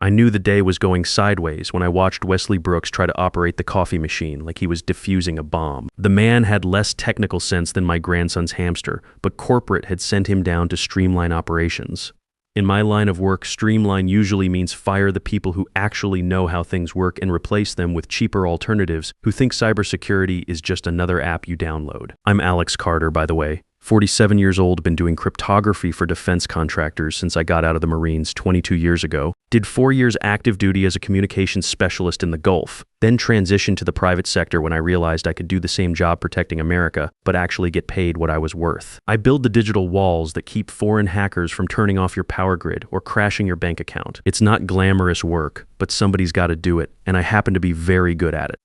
I knew the day was going sideways when I watched Wesley Brooks try to operate the coffee machine like he was defusing a bomb. The man had less technical sense than my grandson's hamster, but corporate had sent him down to streamline operations. In my line of work, streamline usually means fire the people who actually know how things work and replace them with cheaper alternatives who think cybersecurity is just another app you download. I'm Alex Carter, by the way. 47 years old, been doing cryptography for defense contractors since I got out of the Marines 22 years ago. Did 4 years active duty as a communications specialist in the Gulf, then transitioned to the private sector when I realized I could do the same job protecting America, but actually get paid what I was worth. I build the digital walls that keep foreign hackers from turning off your power grid or crashing your bank account. It's not glamorous work, but somebody's got to do it, and I happen to be very good at it.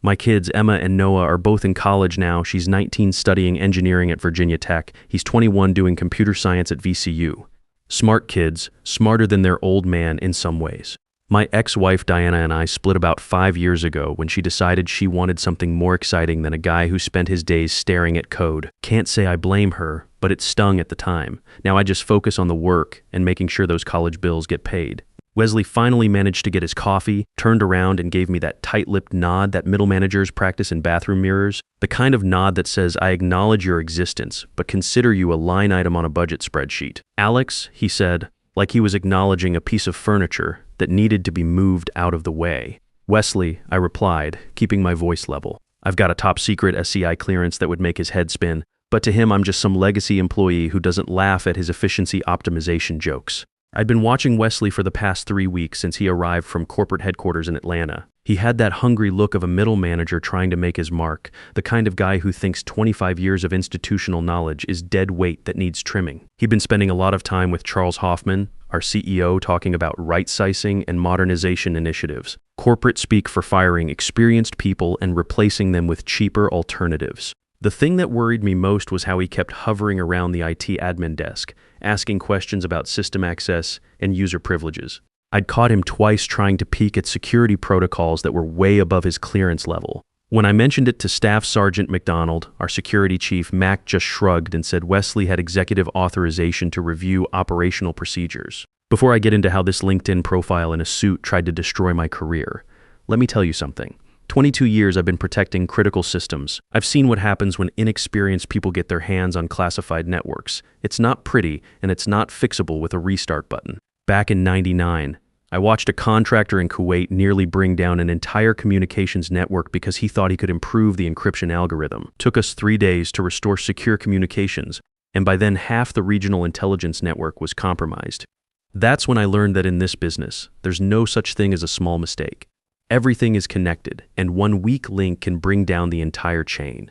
My kids, Emma and Noah, are both in college now. She's 19 studying engineering at Virginia Tech. He's 21 doing computer science at VCU. Smart kids, smarter than their old man in some ways. My ex-wife Diana and I split about 5 years ago when she decided she wanted something more exciting than a guy who spent his days staring at code. Can't say I blame her, but it stung at the time. Now I just focus on the work and making sure those college bills get paid. Wesley finally managed to get his coffee, turned around and gave me that tight-lipped nod that middle managers practice in bathroom mirrors, the kind of nod that says, I acknowledge your existence, but consider you a line item on a budget spreadsheet. Alex, he said, like he was acknowledging a piece of furniture that needed to be moved out of the way. Wesley, I replied, keeping my voice level. I've got a top-secret SCI clearance that would make his head spin, but to him I'm just some legacy employee who doesn't laugh at his efficiency optimization jokes. I'd been watching Wesley for the past 3 weeks since he arrived from corporate headquarters in Atlanta. He had that hungry look of a middle manager trying to make his mark, the kind of guy who thinks 25 years of institutional knowledge is dead weight that needs trimming. He'd been spending a lot of time with Charles Hoffman, our CEO, talking about right-sizing and modernization initiatives. Corporate speak for firing experienced people and replacing them with cheaper alternatives. The thing that worried me most was how he kept hovering around the IT admin desk, asking questions about system access and user privileges. I'd caught him twice trying to peek at security protocols that were way above his clearance level. When I mentioned it to Staff Sergeant McDonald, our security chief, Mac just shrugged and said Wesley had executive authorization to review operational procedures. Before I get into how this LinkedIn profile in a suit tried to destroy my career, let me tell you something. 22 years I've been protecting critical systems. I've seen what happens when inexperienced people get their hands on classified networks. It's not pretty, and it's not fixable with a restart button. Back in '99, I watched a contractor in Kuwait nearly bring down an entire communications network because he thought he could improve the encryption algorithm. Took us 3 days to restore secure communications, and by then half the regional intelligence network was compromised. That's when I learned that in this business, there's no such thing as a small mistake. Everything is connected, and one weak link can bring down the entire chain.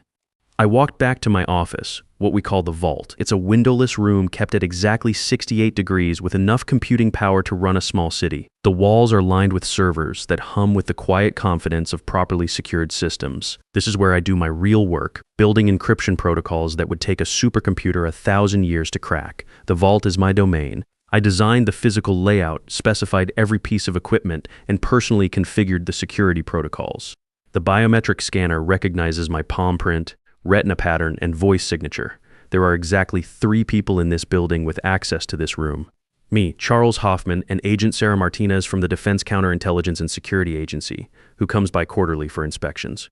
I walked back to my office, what we call the vault. It's a windowless room kept at exactly 68 degrees with enough computing power to run a small city. The walls are lined with servers that hum with the quiet confidence of properly secured systems. This is where I do my real work, building encryption protocols that would take a supercomputer 1,000 years to crack. The vault is my domain. I designed the physical layout, specified every piece of equipment, and personally configured the security protocols. The biometric scanner recognizes my palm print, retina pattern, and voice signature. There are exactly 3 people in this building with access to this room. Me, Charles Hoffman, and Agent Sarah Martinez from the Defense Counterintelligence and Security Agency, who comes by quarterly for inspections.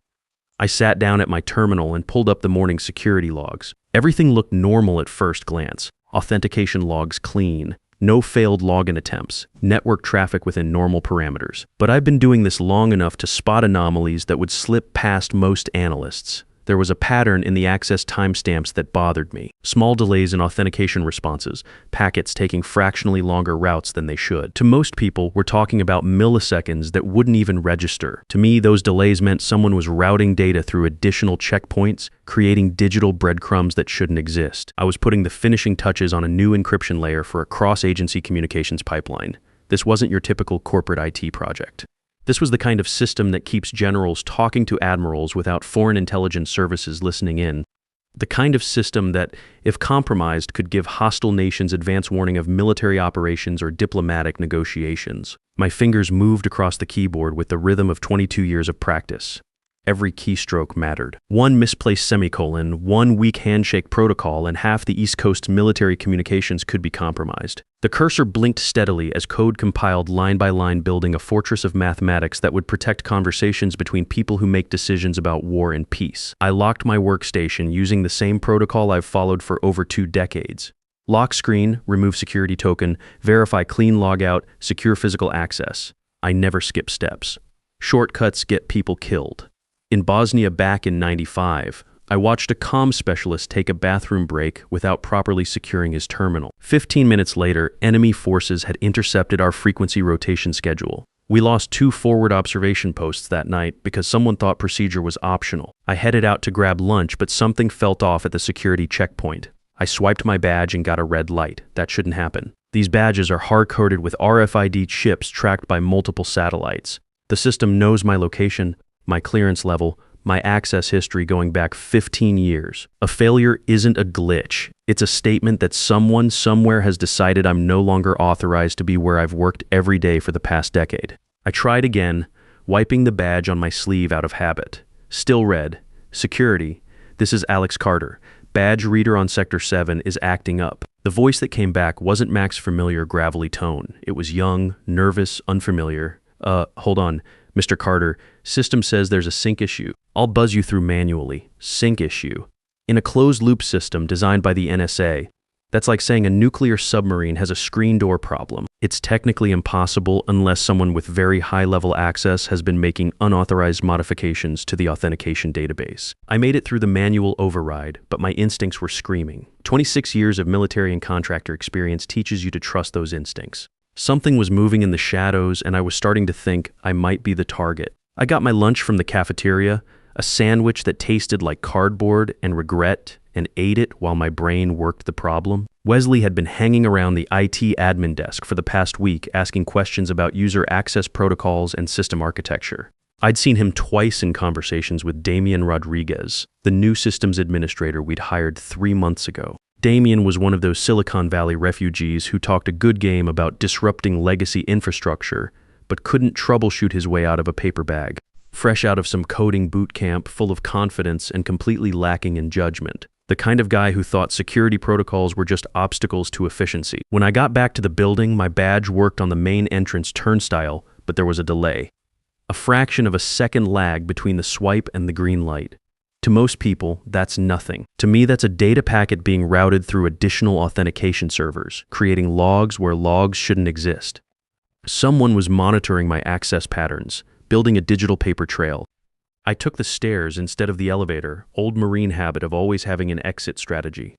I sat down at my terminal and pulled up the morning security logs. Everything looked normal at first glance. Authentication logs clean. No failed login attempts, network traffic within normal parameters. But I've been doing this long enough to spot anomalies that would slip past most analysts. There was a pattern in the access timestamps that bothered me. Small delays in authentication responses, packets taking fractionally longer routes than they should. To most people, we're talking about milliseconds that wouldn't even register. To me, those delays meant someone was routing data through additional checkpoints, creating digital breadcrumbs that shouldn't exist. I was putting the finishing touches on a new encryption layer for a cross-agency communications pipeline. This wasn't your typical corporate IT project. This was the kind of system that keeps generals talking to admirals without foreign intelligence services listening in. The kind of system that, if compromised, could give hostile nations advance warning of military operations or diplomatic negotiations. My fingers moved across the keyboard with the rhythm of 22 years of practice. every keystroke mattered. One misplaced semicolon, one weak handshake protocol, and half the East Coast military communications could be compromised. The cursor blinked steadily as code compiled line by line, building a fortress of mathematics that would protect conversations between people who make decisions about war and peace. I locked my workstation using the same protocol I've followed for over 2 decades. Lock screen, remove security token, verify clean logout, secure physical access. I never skip steps. Shortcuts get people killed. In Bosnia back in '95, I watched a comm specialist take a bathroom break without properly securing his terminal. 15 minutes later, enemy forces had intercepted our frequency rotation schedule. We lost 2 forward observation posts that night because someone thought procedure was optional. I headed out to grab lunch, but something felt off at the security checkpoint. I swiped my badge and got a red light. That shouldn't happen. These badges are hard-coded with RFID chips tracked by multiple satellites. The system knows my location, my clearance level, my access history going back 15 years. A failure isn't a glitch. It's a statement that someone somewhere has decided I'm no longer authorized to be where I've worked every day for the past decade. I tried again, wiping the badge on my sleeve out of habit. Still red. Security. This is Alex Carter. Badge reader on Sector 7 is acting up. The voice that came back wasn't Mac's familiar gravelly tone. It was young, nervous, unfamiliar. Hold on, Mr. Carter. System says there's a sync issue. I'll buzz you through manually. Sync issue. In a closed-loop system designed by the NSA, that's like saying a nuclear submarine has a screen door problem. It's technically impossible unless someone with very high-level access has been making unauthorized modifications to the authentication database. I made it through the manual override, but my instincts were screaming. 26 years of military and contractor experience teaches you to trust those instincts. Something was moving in the shadows, and I was starting to think I might be the target. I got my lunch from the cafeteria, a sandwich that tasted like cardboard and regret, and ate it while my brain worked the problem. Wesley had been hanging around the IT admin desk for the past week asking questions about user access protocols and system architecture. I'd seen him twice in conversations with Damian Rodriguez, the new systems administrator we'd hired 3 months ago. Damian was one of those Silicon Valley refugees who talked a good game about disrupting legacy infrastructure, but couldn't troubleshoot his way out of a paper bag. Fresh out of some coding boot camp, full of confidence and completely lacking in judgment. The kind of guy who thought security protocols were just obstacles to efficiency. When I got back to the building, my badge worked on the main entrance turnstile, but there was a delay. A fraction of a second lag between the swipe and the green light. To most people, that's nothing. To me, that's a data packet being routed through additional authentication servers, creating logs where logs shouldn't exist. Someone was monitoring my access patterns, building a digital paper trail. I took the stairs instead of the elevator, old Marine habit of always having an exit strategy.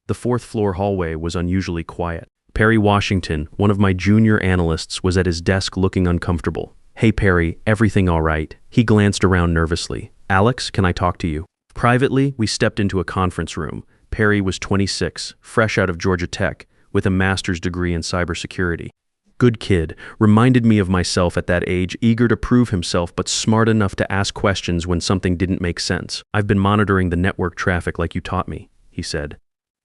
The 4th floor hallway was unusually quiet. Perry Washington, one of my junior analysts, was at his desk looking uncomfortable. "Hey Perry, everything all right?" He glanced around nervously. "Alex, can I talk to you?" Privately, we stepped into a conference room. Perry was 26, fresh out of Georgia Tech, with a master's degree in cybersecurity. Good kid, reminded me of myself at that age, eager to prove himself but smart enough to ask questions when something didn't make sense. "I've been monitoring the network traffic like you taught me," he said.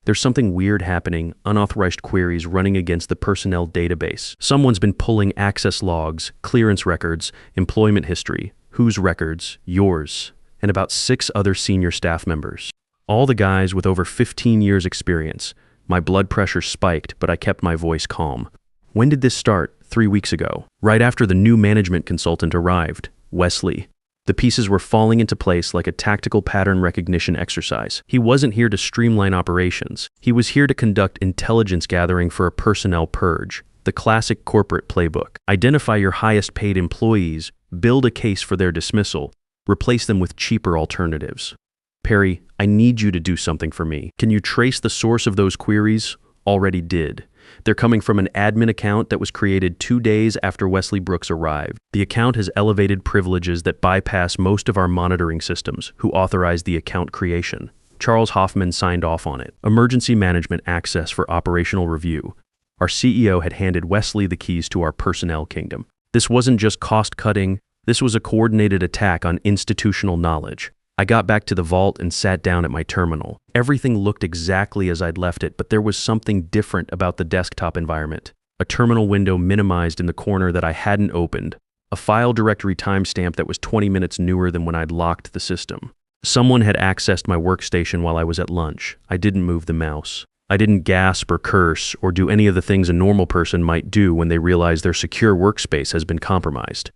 "There's something weird happening, unauthorized queries running against the personnel database. Someone's been pulling access logs, clearance records, employment history, whose records, yours, and about 6 other senior staff members. All the guys with over 15 years experience. My blood pressure spiked, but I kept my voice calm. When did this start? 3 weeks ago. Right after the new management consultant arrived, Wesley. The pieces were falling into place like a tactical pattern recognition exercise. He wasn't here to streamline operations. He was here to conduct intelligence gathering for a personnel purge. The classic corporate playbook. Identify your highest paid employees, build a case for their dismissal, replace them with cheaper alternatives. "Perry, I need you to do something for me. Can you trace the source of those queries?" "Already did. They're coming from an admin account that was created 2 days after Wesley Brooks arrived. The account has elevated privileges that bypass most of our monitoring systems, who authorized the account creation. Charles Hoffman signed off on it. Emergency management access for operational review. Our CEO had handed Wesley the keys to our personnel kingdom. This wasn't just cost-cutting. This was a coordinated attack on institutional knowledge. I got back to the vault and sat down at my terminal. Everything looked exactly as I'd left it, but there was something different about the desktop environment. A terminal window minimized in the corner that I hadn't opened. a file directory timestamp that was 20 minutes newer than when I'd locked the system. Someone had accessed my workstation while I was at lunch. I didn't move the mouse. I didn't gasp or curse or do any of the things a normal person might do when they realize their secure workspace has been compromised.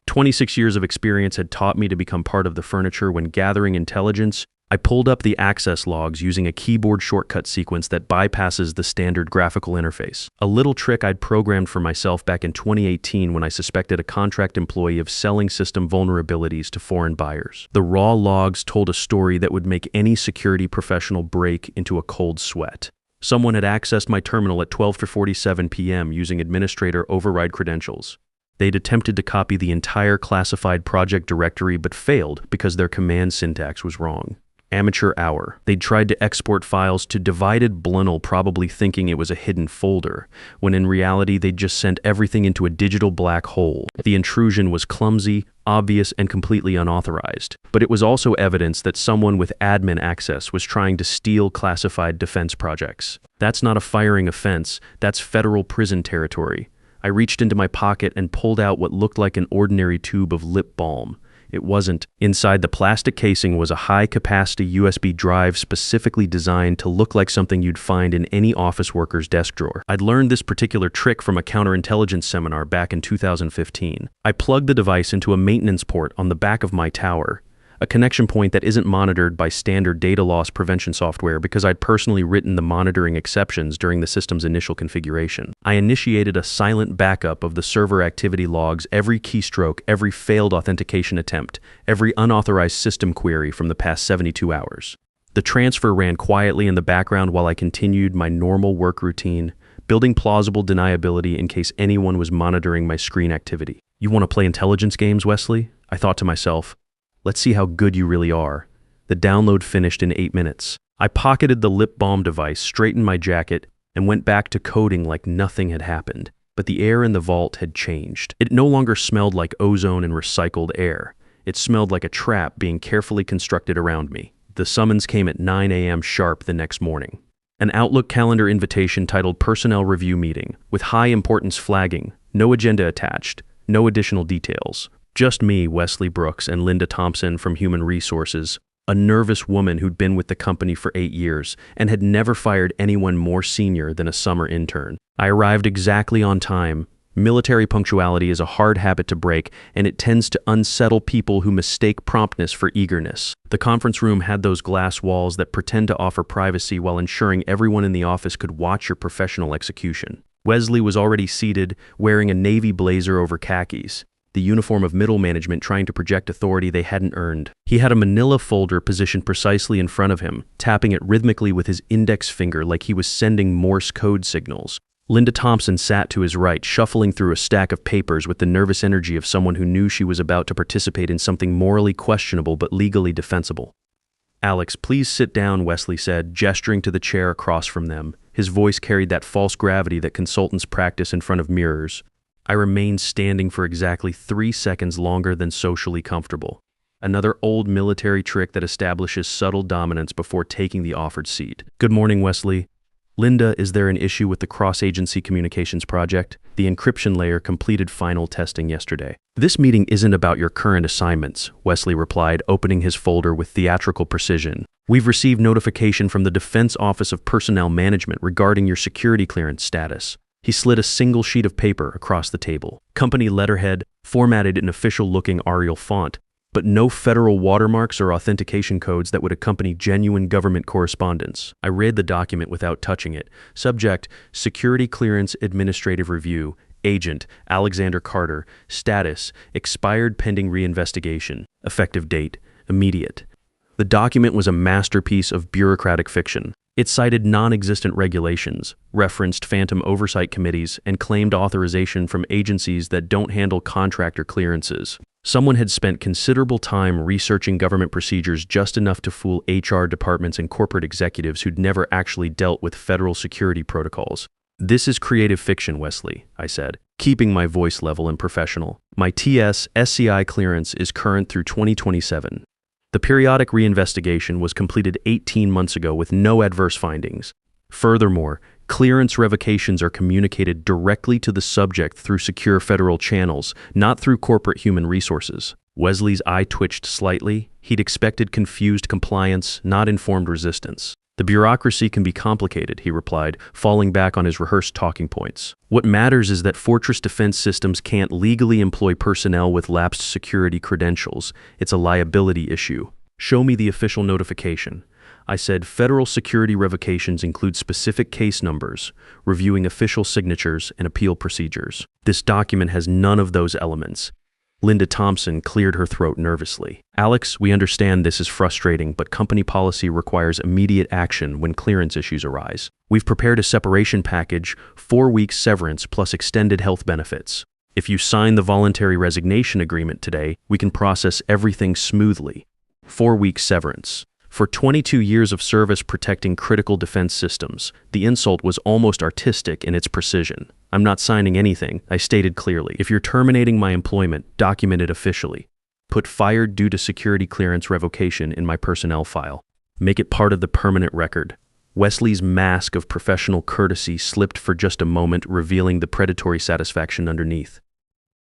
26 years of experience had taught me to become part of the furniture when gathering intelligence. I pulled up the access logs using a keyboard shortcut sequence that bypasses the standard graphical interface. A little trick I'd programmed for myself back in 2018 when I suspected a contract employee of selling system vulnerabilities to foreign buyers. The raw logs told a story that would make any security professional break into a cold sweat. Someone had accessed my terminal at 12:47 p.m. using administrator override credentials. They'd attempted to copy the entire classified project directory but failed because their command syntax was wrong. Amateur hour. They'd tried to export files to divided blunel, probably thinking it was a hidden folder, when in reality they'd just sent everything into a digital black hole. The intrusion was clumsy, obvious, and completely unauthorized. But it was also evidence that someone with admin access was trying to steal classified defense projects. That's not a firing offense, that's federal prison territory. I reached into my pocket and pulled out what looked like an ordinary tube of lip balm. It wasn't. Inside the plastic casing was a high-capacity USB drive specifically designed to look like something you'd find in any office worker's desk drawer. I'd learned this particular trick from a counterintelligence seminar back in 2015. I plugged the device into a maintenance port on the back of my tower, a connection point that isn't monitored by standard data loss prevention software because I'd personally written the monitoring exceptions during the system's initial configuration. I initiated a silent backup of the server activity logs, every keystroke, every failed authentication attempt, every unauthorized system query from the past 72 hours. The transfer ran quietly in the background while I continued my normal work routine, building plausible deniability in case anyone was monitoring my screen activity. You want to play intelligence games, Wesley? I thought to myself. Let's see how good you really are. The download finished in 8 minutes. I pocketed the lip balm device, straightened my jacket, and went back to coding like nothing had happened. But the air in the vault had changed. It no longer smelled like ozone and recycled air. It smelled like a trap being carefully constructed around me. The summons came at 9 a.m. sharp the next morning. An Outlook calendar invitation titled Personnel Review Meeting, with high importance flagging, no agenda attached, no additional details. Just me, Wesley Brooks, and Linda Thompson from Human Resources, a nervous woman who'd been with the company for 8 years and had never fired anyone more senior than a summer intern. I arrived exactly on time. Military punctuality is a hard habit to break, and it tends to unsettle people who mistake promptness for eagerness. The conference room had those glass walls that pretend to offer privacy while ensuring everyone in the office could watch your professional execution. Wesley was already seated, wearing a navy blazer over khakis, the uniform of middle management trying to project authority they hadn't earned. He had a manila folder positioned precisely in front of him, tapping it rhythmically with his index finger like he was sending Morse code signals. Linda Thompson sat to his right, shuffling through a stack of papers with the nervous energy of someone who knew she was about to participate in something morally questionable but legally defensible. "Alex, please sit down," Wesley said, gesturing to the chair across from them. His voice carried that false gravity that consultants practice in front of mirrors. I remained standing for exactly 3 seconds longer than socially comfortable. Another old military trick that establishes subtle dominance before taking the offered seat. "Good morning, Wesley. Linda, is there an issue with the cross-agency communications project? The encryption layer completed final testing yesterday." "This meeting isn't about your current assignments," Wesley replied, opening his folder with theatrical precision. "We've received notification from the Defense Office of Personnel Management regarding your security clearance status." He slid a single sheet of paper across the table. Company letterhead, formatted in official-looking Arial font, but no federal watermarks or authentication codes that would accompany genuine government correspondence. I read the document without touching it. Subject: Security Clearance Administrative Review. Agent: Alexander Carter. Status: expired pending reinvestigation. Effective date: immediate. The document was a masterpiece of bureaucratic fiction. It cited non-existent regulations, referenced phantom oversight committees, and claimed authorization from agencies that don't handle contractor clearances. Someone had spent considerable time researching government procedures just enough to fool HR departments and corporate executives who'd never actually dealt with federal security protocols. "This is creative fiction, Wesley," I said, keeping my voice level and professional. "My TS/SCI clearance is current through 2027. The periodic reinvestigation was completed 18 months ago with no adverse findings. Furthermore, Clearance revocations are communicated directly to the subject through secure federal channels, not through corporate human resources. Wesley's eye twitched slightly. He'd expected confused compliance, not informed resistance. The bureaucracy can be complicated, he replied, falling back on his rehearsed talking points. What matters is that Fortress Defense Systems can't legally employ personnel with lapsed security credentials. It's a liability issue. Show me the official notification. I said federal security revocations include specific case numbers, reviewing official signatures, and appeal procedures. This document has none of those elements. Linda Thompson cleared her throat nervously. Alex, we understand this is frustrating, but company policy requires immediate action when clearance issues arise. We've prepared a separation package, 4 weeks severance plus extended health benefits. If you sign the voluntary resignation agreement today, we can process everything smoothly. 4 weeks severance. For 22 years of service protecting critical defense systems, the insult was almost artistic in its precision. I'm not signing anything, I stated clearly. If you're terminating my employment, document it officially. Put fired due to security clearance revocation in my personnel file. Make it part of the permanent record. Wesley's mask of professional courtesy slipped for just a moment, revealing the predatory satisfaction underneath.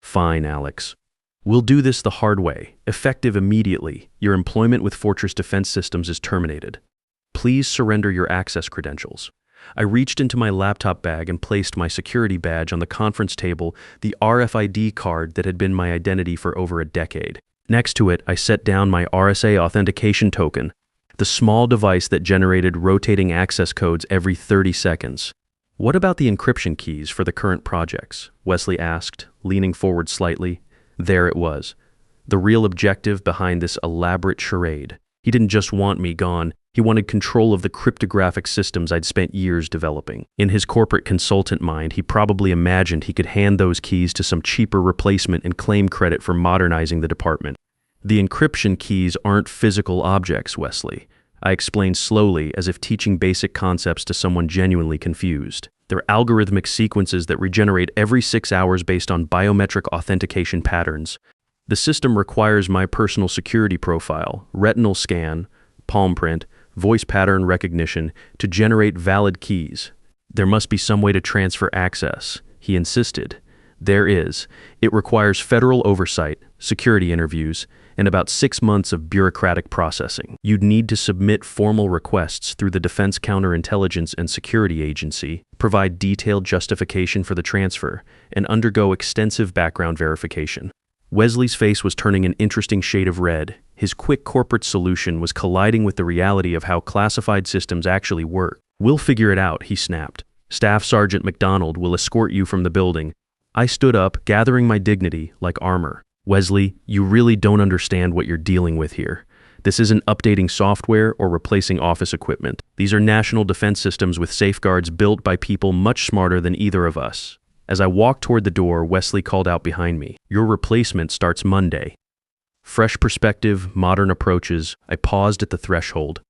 Fine, Alex. We'll do this the hard way, effective immediately. Your employment with Fortress Defense Systems is terminated. Please surrender your access credentials. I reached into my laptop bag and placed my security badge on the conference table, the RFID card that had been my identity for over a decade. Next to it, I set down my RSA authentication token, the small device that generated rotating access codes every 30 seconds. What about the encryption keys for the current projects? Wesley asked, leaning forward slightly. There it was, the real objective behind this elaborate charade. He didn't just want me gone, he wanted control of the cryptographic systems I'd spent years developing. In his corporate consultant mind, he probably imagined he could hand those keys to some cheaper replacement and claim credit for modernizing the department. The encryption keys aren't physical objects, Wesley. I explained slowly, as if teaching basic concepts to someone genuinely confused. They're algorithmic sequences that regenerate every 6 hours based on biometric authentication patterns. The system requires my personal security profile, retinal scan, palm print, voice pattern recognition to generate valid keys. There must be some way to transfer access, he insisted. There is. It requires federal oversight, security interviews, and about 6 months of bureaucratic processing. You'd need to submit formal requests through the Defense Counterintelligence and Security Agency, provide detailed justification for the transfer, and undergo extensive background verification. Wesley's face was turning an interesting shade of red. His quick corporate solution was colliding with the reality of how classified systems actually work. We'll figure it out, he snapped. Staff Sergeant McDonald will escort you from the building. I stood up, gathering my dignity like armor. Wesley, you really don't understand what you're dealing with here. This isn't updating software or replacing office equipment. These are national defense systems with safeguards built by people much smarter than either of us. As I walked toward the door, Wesley called out behind me, "Your replacement starts Monday." Fresh perspective, modern approaches. I paused at the threshold.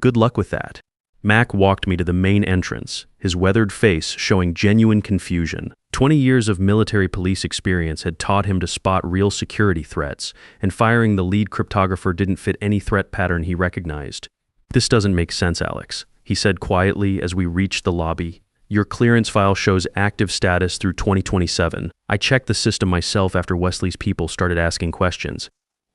Good luck with that. Mac walked me to the main entrance, his weathered face showing genuine confusion. 20 years of military police experience had taught him to spot real security threats, and firing the lead cryptographer didn't fit any threat pattern he recognized. This doesn't make sense, Alex, he said quietly as we reached the lobby. Your clearance file shows active status through 2027. I checked the system myself after Wesley's people started asking questions.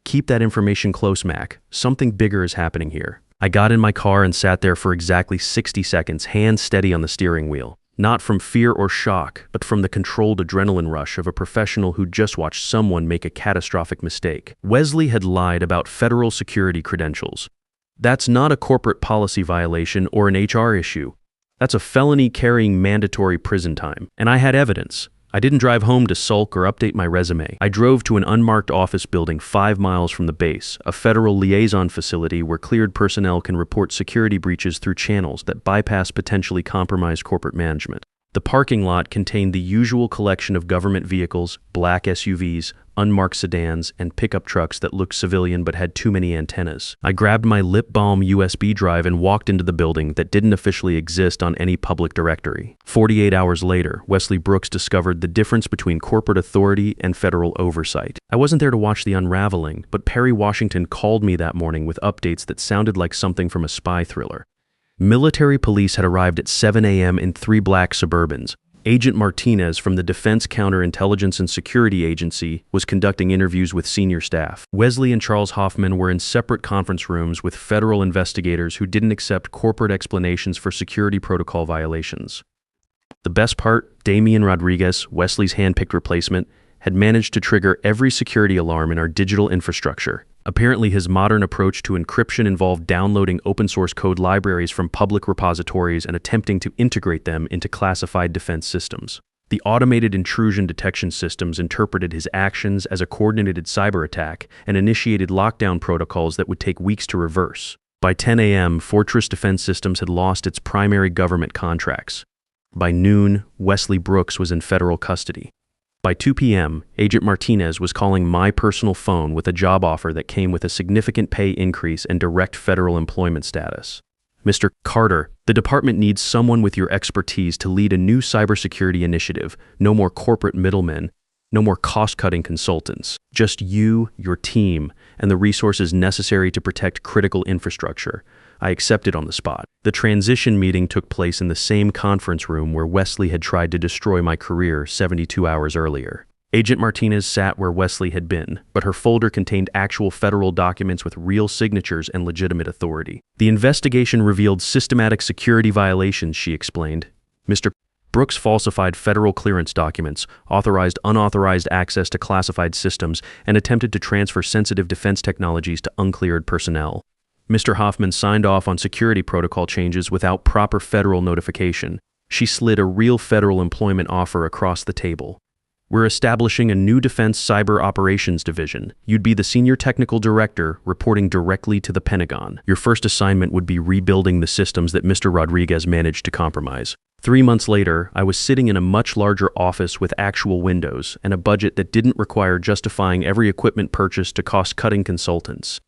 Keep that information close, Mac. Something bigger is happening here. I got in my car and sat there for exactly 60 seconds, hands steady on the steering wheel. Not from fear or shock, but from the controlled adrenaline rush of a professional who just watched someone make a catastrophic mistake. Wesley had lied about federal security credentials. That's not a corporate policy violation or an HR issue. That's a felony carrying mandatory prison time. And I had evidence. I didn't drive home to sulk or update my resume. I drove to an unmarked office building 5 miles from the base, a federal liaison facility where cleared personnel can report security breaches through channels that bypass potentially compromised corporate management. The parking lot contained the usual collection of government vehicles, black SUVs, unmarked sedans, and pickup trucks that looked civilian but had too many antennas. I grabbed my lip balm USB drive and walked into the building that didn't officially exist on any public directory. 48 hours later, Wesley Brooks discovered the difference between corporate authority and federal oversight. I wasn't there to watch the unraveling, but Perry Washington called me that morning with updates that sounded like something from a spy thriller. Military police had arrived at 7 a.m. in 3 black Suburbans. Agent Martinez from the Defense Counterintelligence and Security Agency was conducting interviews with senior staff. Wesley and Charles Hoffman were in separate conference rooms with federal investigators who didn't accept corporate explanations for security protocol violations. The best part, Damian Rodriguez, Wesley's hand-picked replacement, had managed to trigger every security alarm in our digital infrastructure. Apparently, his modern approach to encryption involved downloading open-source code libraries from public repositories and attempting to integrate them into classified defense systems. The automated intrusion detection systems interpreted his actions as a coordinated cyber attack and initiated lockdown protocols that would take weeks to reverse. By 10 a.m., Fortress Defense Systems had lost its primary government contracts. By noon, Wesley Brooks was in federal custody. By 2 p.m., Agent Martinez was calling my personal phone with a job offer that came with a significant pay increase and direct federal employment status. Mr. Carter, the department needs someone with your expertise to lead a new cybersecurity initiative. No more corporate middlemen, no more cost-cutting consultants. Just you, your team, and the resources necessary to protect critical infrastructure. I accepted on the spot. The transition meeting took place in the same conference room where Wesley had tried to destroy my career 72 hours earlier. Agent Martinez sat where Wesley had been, but her folder contained actual federal documents with real signatures and legitimate authority. The investigation revealed systematic security violations, she explained. Mr. Brooks falsified federal clearance documents, authorized unauthorized access to classified systems, and attempted to transfer sensitive defense technologies to uncleared personnel. Mr. Hoffman signed off on security protocol changes without proper federal notification. She slid a real federal employment offer across the table. We're establishing a new Defense Cyber Operations Division. You'd be the senior technical director, reporting directly to the Pentagon. Your first assignment would be rebuilding the systems that Mr. Rodriguez managed to compromise. 3 months later, I was sitting in a much larger office with actual windows and a budget that didn't require justifying every equipment purchase to cost-cutting consultants.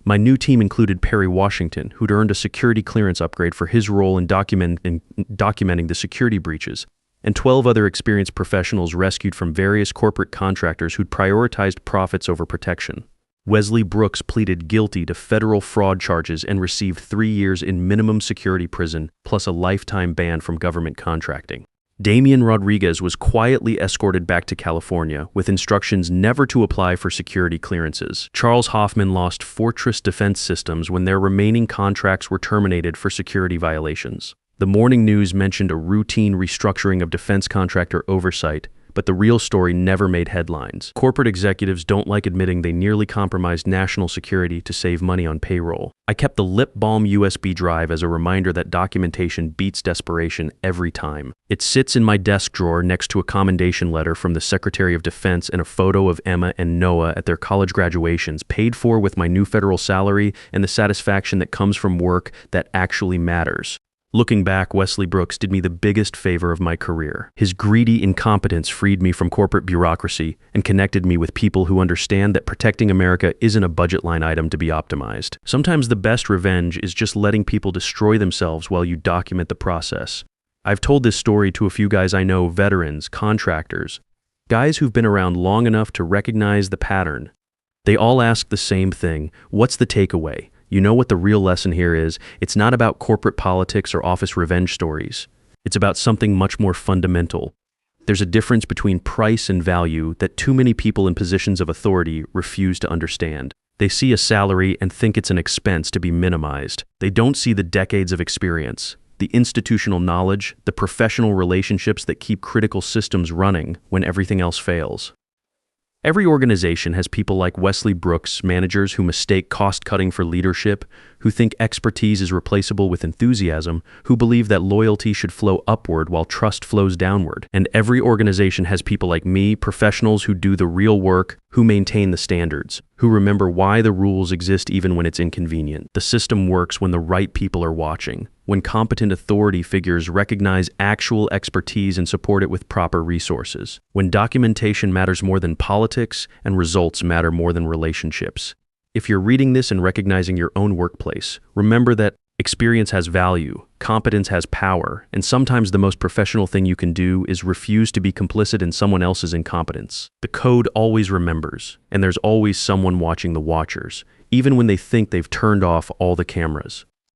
My new team included Perry Washington, who'd earned a security clearance upgrade for his role in documenting the security breaches, and 12 other experienced professionals rescued from various corporate contractors who'd prioritized profits over protection. Wesley Brooks pleaded guilty to federal fraud charges and received 3 years in minimum security prison, plus a lifetime ban from government contracting. Damian Rodriguez was quietly escorted back to California with instructions never to apply for security clearances. Charles Hoffman lost Fortress Defense Systems when their remaining contracts were terminated for security violations. The morning news mentioned a routine restructuring of defense contractor oversight, but the real story never made headlines. Corporate executives don't like admitting they nearly compromised national security to save money on payroll. I kept the lip balm USB drive as a reminder that documentation beats desperation every time. It sits in my desk drawer next to a commendation letter from the Secretary of Defense and a photo of Emma and Noah at their college graduations, paid for with my new federal salary and the satisfaction that comes from work that actually matters. Looking back, Wesley Brooks did me the biggest favor of my career. His greedy incompetence freed me from corporate bureaucracy and connected me with people who understand that protecting America isn't a budget line item to be optimized. Sometimes the best revenge is just letting people destroy themselves while you document the process. I've told this story to a few guys I know, veterans, contractors, guys who've been around long enough to recognize the pattern. They all ask the same thing: what's the takeaway? You know what the real lesson here is? It's not about corporate politics or office revenge stories. It's about something much more fundamental. There's a difference between price and value that too many people in positions of authority refuse to understand. They see a salary and think it's an expense to be minimized. They don't see the decades of experience, the institutional knowledge, the professional relationships that keep critical systems running when everything else fails. Every organization has people like Wesley Brooks, managers who mistake cost-cutting for leadership, who think expertise is replaceable with enthusiasm, who believe that loyalty should flow upward while trust flows downward. And every organization has people like me, professionals who do the real work, who maintain the standards, who remember why the rules exist even when it's inconvenient. The system works when the right people are watching, when competent authority figures recognize actual expertise and support it with proper resources, when documentation matters more than politics and results matter more than relationships. If you're reading this and recognizing your own workplace, remember that experience has value, competence has power, and sometimes the most professional thing you can do is refuse to be complicit in someone else's incompetence. The code always remembers, and there's always someone watching the watchers, even when they think they've turned off all the cameras.